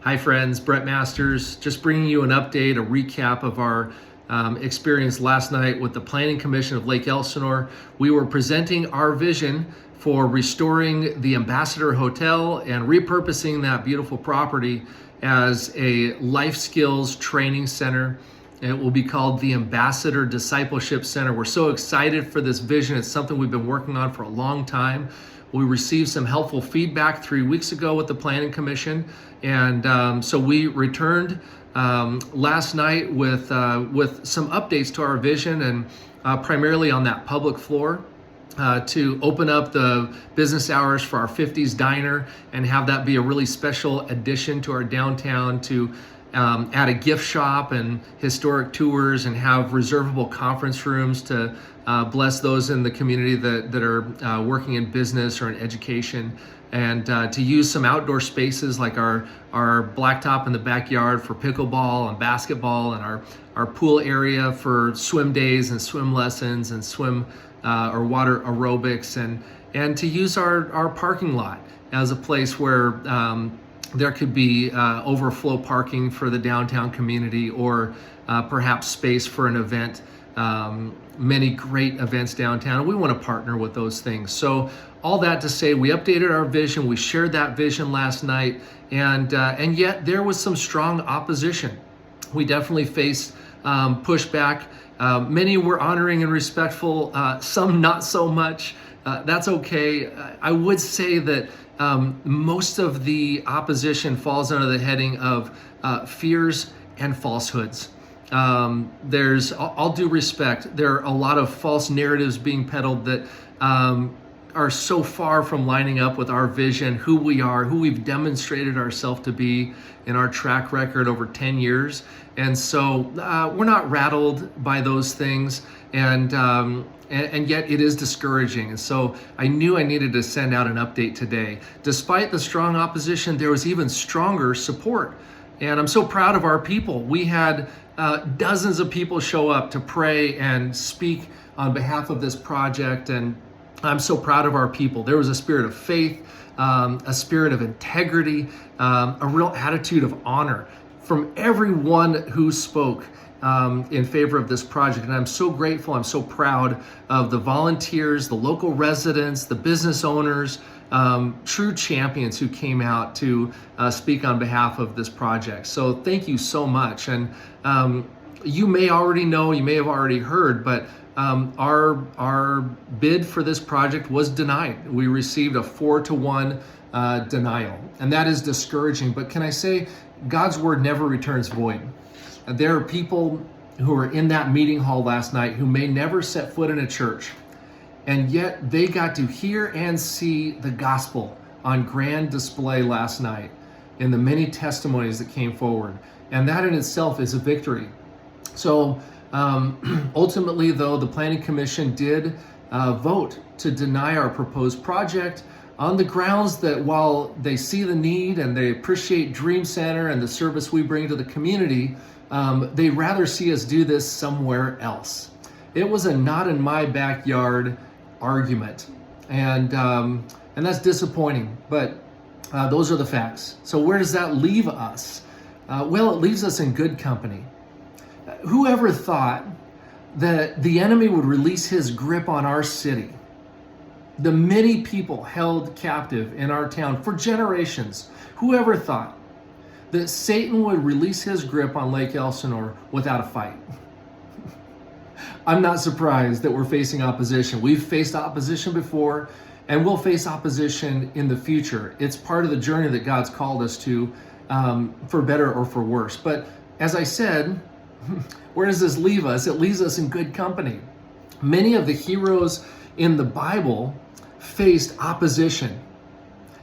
Hi friends, Brett Masters, just bringing you an update, a recap of our experience last night with the Planning Commission of Lake Elsinore. We were presenting our vision for restoring the Ambassador Hotel and repurposing that beautiful property as a life skills training center. It will be called the Ambassador Discipleship Center. We're so excited for this vision. It's something we've been working on for a long time. We received some helpful feedback 3 weeks ago with the Planning Commission, and so we returned last night with some updates to our vision, and primarily on that public floor. To open up the business hours for our 50s diner and have that be a really special addition to our downtown, to add a gift shop and historic tours and have reservable conference rooms to bless those in the community that are working in business or in education, and to use some outdoor spaces like our blacktop in the backyard for pickleball and basketball, and our pool area for swim days and swim lessons and swim or water aerobics, and to use our parking lot as a place where there could be overflow parking for the downtown community, or perhaps space for an event. Many great events downtown. We want to partner with those things. So all that to say, we updated our vision. We shared that vision last night, and yet there was some strong opposition. We definitely faced pushback. Many were honoring and respectful, some not so much. That's okay. I would say that most of the opposition falls under the heading of fears and falsehoods. There's, all due respect, there are a lot of false narratives being peddled that are so far from lining up with our vision, who we are, who we've demonstrated ourselves to be in our track record over 10 years. And so we're not rattled by those things, and yet it is discouraging. And so I knew I needed to send out an update today. Despite the strong opposition, there was even stronger support. And I'm so proud of our people. We had dozens of people show up to pray and speak on behalf of this project, and I'm so proud of our people. There was a spirit of faith, a spirit of integrity, a real attitude of honor from everyone who spoke in favor of this project. And I'm so grateful, I'm so proud of the volunteers, the local residents, the business owners, true champions who came out to speak on behalf of this project. So thank you so much. And you may already know, you may have already heard, but our bid for this project was denied. We received a 4-1 denial, and that is discouraging. But can I say, God's word never returns void. There are people who were in that meeting hall last night who may never set foot in a church, and yet they got to hear and see the gospel on grand display last night in the many testimonies that came forward. And that in itself is a victory. So ultimately, though, the Planning Commission did vote to deny our proposed project on the grounds that while they see the need and they appreciate Dream Center and the service we bring to the community, they'd rather see us do this somewhere else. It was a not in my backyard argument, and that's disappointing, but those are the facts. So where does that leave us? Well, it leaves us in good company. Whoever thought that the enemy would release his grip on our city? The many people held captive in our town for generations. Whoever thought that Satan would release his grip on Lake Elsinore without a fight? I'm not surprised that we're facing opposition. We've faced opposition before, and we'll face opposition in the future. It's part of the journey that God's called us to, for better or for worse. But as I said, where does this leave us? It leaves us in good company. Many of the heroes in the Bible faced opposition.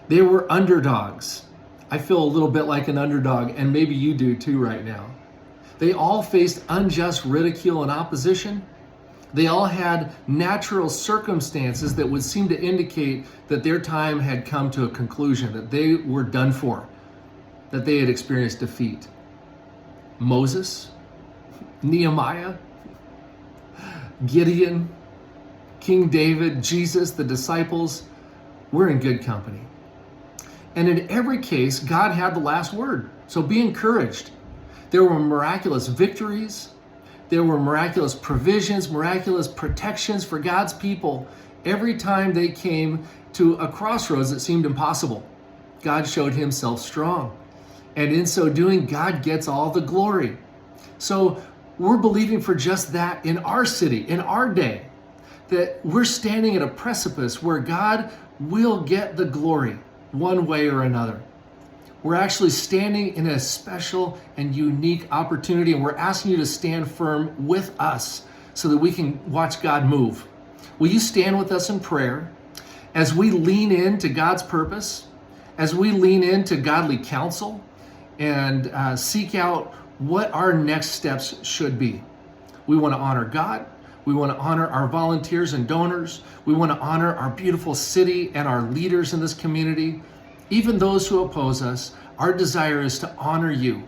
They were underdogs. I feel a little bit like an underdog, and maybe you do too right now. They all faced unjust ridicule and opposition. They all had natural circumstances that would seem to indicate that their time had come to a conclusion, that they were done for, that they had experienced defeat. Moses, Nehemiah, Gideon, King David, Jesus, the disciples, we're in good company. And in every case, God had the last word. So be encouraged. There were miraculous victories. There were miraculous provisions, miraculous protections for God's people. Every time they came to a crossroads that seemed impossible, God showed himself strong. And in so doing, God gets all the glory. So we're believing for just that in our city, in our day, that we're standing at a precipice where God will get the glory one way or another. We're actually standing in a special and unique opportunity, and we're asking you to stand firm with us so that we can watch God move. Will you stand with us in prayer as we lean into God's purpose, as we lean into godly counsel, and seek out what our next steps should be? We want to honor God. We want to honor our volunteers and donors. We want to honor our beautiful city and our leaders in this community. Even those who oppose us, our desire is to honor you,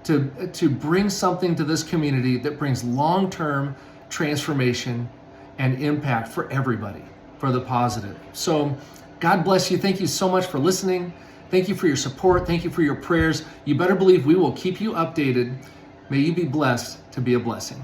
to bring something to this community that brings long-term transformation and impact for everybody, for the positive. So God bless you. Thank you so much for listening. Thank you for your support. Thank you for your prayers. You better believe we will keep you updated. May you be blessed to be a blessing.